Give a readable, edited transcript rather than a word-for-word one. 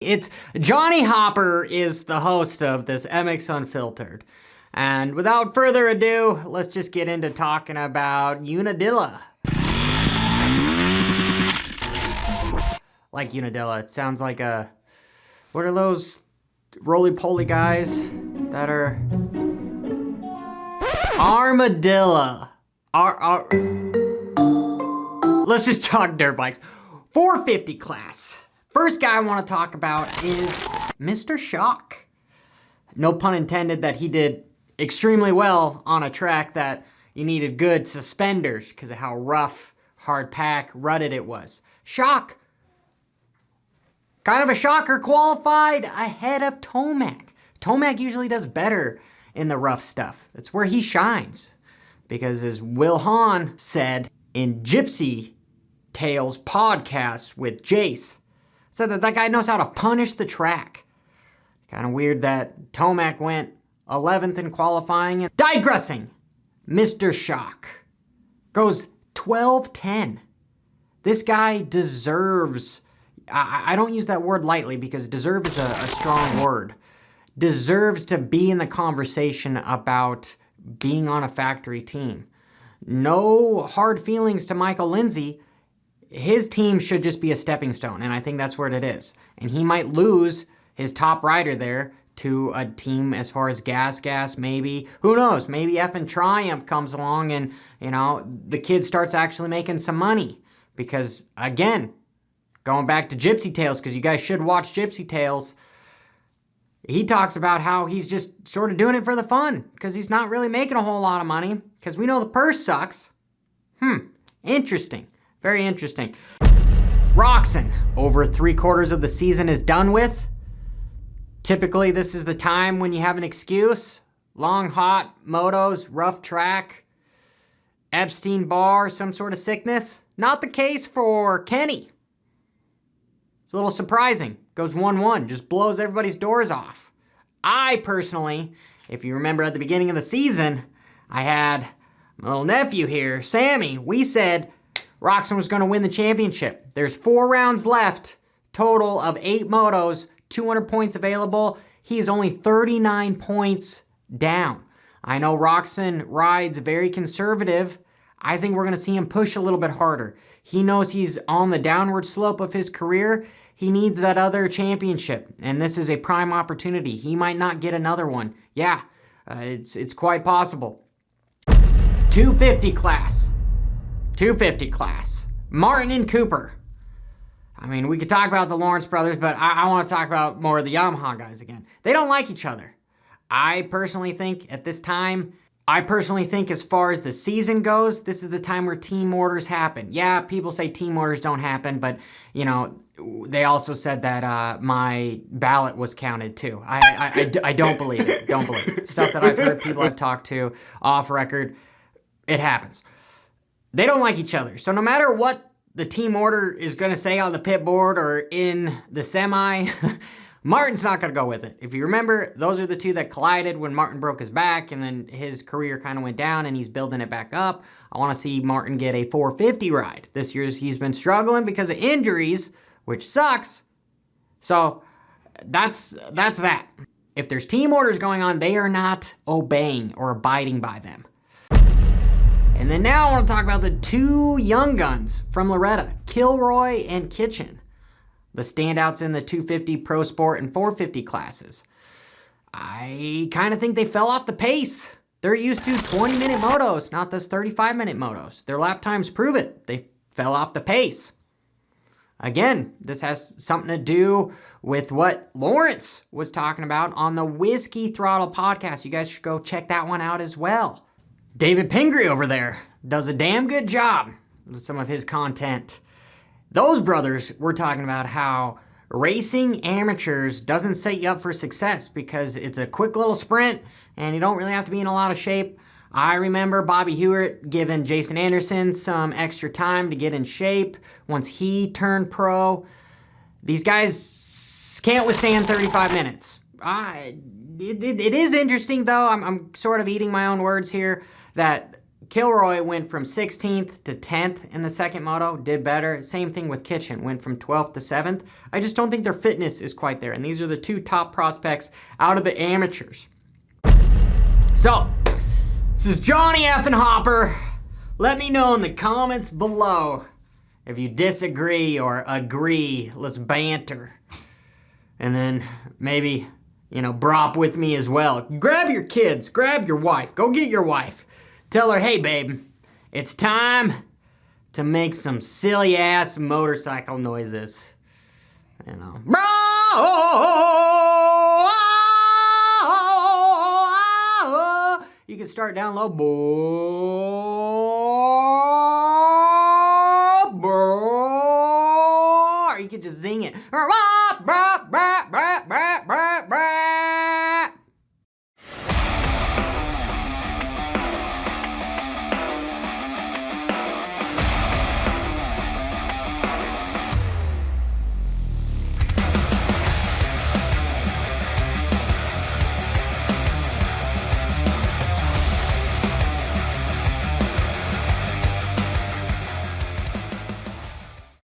It's Johnny Hopper is the host of this MX Unfiltered. And without further ado, let's just get into talking about Unadilla. Like Unadilla, it sounds like a... What are those roly-poly guys that are... Armadillo. Let's just talk dirt bikes. 450 class. First guy I want to talk about is Mr. Schock. No pun intended that he did extremely well on a track that you needed good suspenders because of how rough, hard pack, rutted it was. Schock, kind of a shocker, qualified ahead of Tomac. Tomac usually does better in the rough stuff. That's where he shines. Because as Will Hahn said in Gypsy Tales podcast with Jace, said that guy knows how to punish the track. Kind of weird that Tomac went 11th in qualifying. Digressing, Mr. Schock goes 12-10. This guy deserves, I don't use that word lightly because deserve is a strong word. Deserves to be in the conversation about being on a factory team. No hard feelings to Michael Lindsay. His team should just be a stepping stone, and I think that's where it is. And he might lose his top rider there to a team as far as gas, maybe. Who knows? Maybe effing Triumph comes along and, you know, the kid starts actually making some money. Because, again, going back to Gypsy Tales, because you guys should watch Gypsy Tales, he talks about how he's just sort of doing it for the fun, because he's not really making a whole lot of money, because we know the purse sucks. Interesting. Very interesting. Roczen, over 3/4 of the season is done with. Typically, this is the time when you have an excuse. Long, hot motos, rough track, Epstein-Barr, some sort of sickness. Not the case for Kenny. It's a little surprising. Goes 1-1, just blows everybody's doors off. I personally, if you remember at the beginning of the season, I had my little nephew here, Sammy. We said Roczen was going to win the championship. There's 4 rounds left, total of 8 motos, 200 points available. He is only 39 points down. I know Roczen rides very conservative. I think we're going to see him push a little bit harder. He knows he's on the downward slope of his career. He needs that other championship, and this is a prime opportunity. He might not get another one. Yeah, it's quite possible. 250 class. 250 class. Martin and Cooper. I mean, we could talk about the Lawrence brothers, but I want to talk about more of the Yamaha guys again. They don't like each other. I personally think at this time, as far as the season goes, this is the time where team orders happen. Yeah, people say team orders don't happen, but, you know, they also said that my ballot was counted too. I don't believe it. Don't believe it. Stuff that I've heard, people I've talked to off record, it happens. They don't like each other. So no matter what the team order is going to say on the pit board or in the semi, Martin's not going to go with it. If you remember, those are the two that collided when Martin broke his back and then his career kind of went down and he's building it back up. I want to see Martin get a 450 ride. This year he's been struggling because of injuries, which sucks. So that's that. If there's team orders going on, they are not obeying or abiding by them. And then now I want to talk about the 2 young guns from Loretta, Kilroy and Kitchen. The standouts in the 250 Pro Sport and 450 classes. I kind of think they fell off the pace. They're used to 20-minute motos, not this 35-minute motos. Their lap times prove it. They fell off the pace. Again, this has something to do with what Lawrence was talking about on the Whiskey Throttle podcast. You guys should go check that one out as well. David Pingree over there does a damn good job with some of his content. Those brothers were talking about how racing amateurs doesn't set you up for success because it's a quick little sprint and you don't really have to be in a lot of shape. I remember Bobby Hewitt giving Jason Anderson some extra time to get in shape once he turned pro. These guys can't withstand 35 minutes. It is interesting, though. I'm sort of eating my own words here, that Kilroy went from 16th to 10th in the second moto, did better. Same thing with Kitchen, went from 12th to 7th. I just don't think their fitness is quite there. And these are the two top prospects out of the amateurs. So, this is Johnny F. Hopper. Let me know in the comments below if you disagree or agree. Let's banter. And then maybe, brop with me as well. Grab your kids, grab your wife, go get your wife. Tell her, hey babe, it's time to make some silly ass motorcycle noises. You can start down low. Or you can just zing it.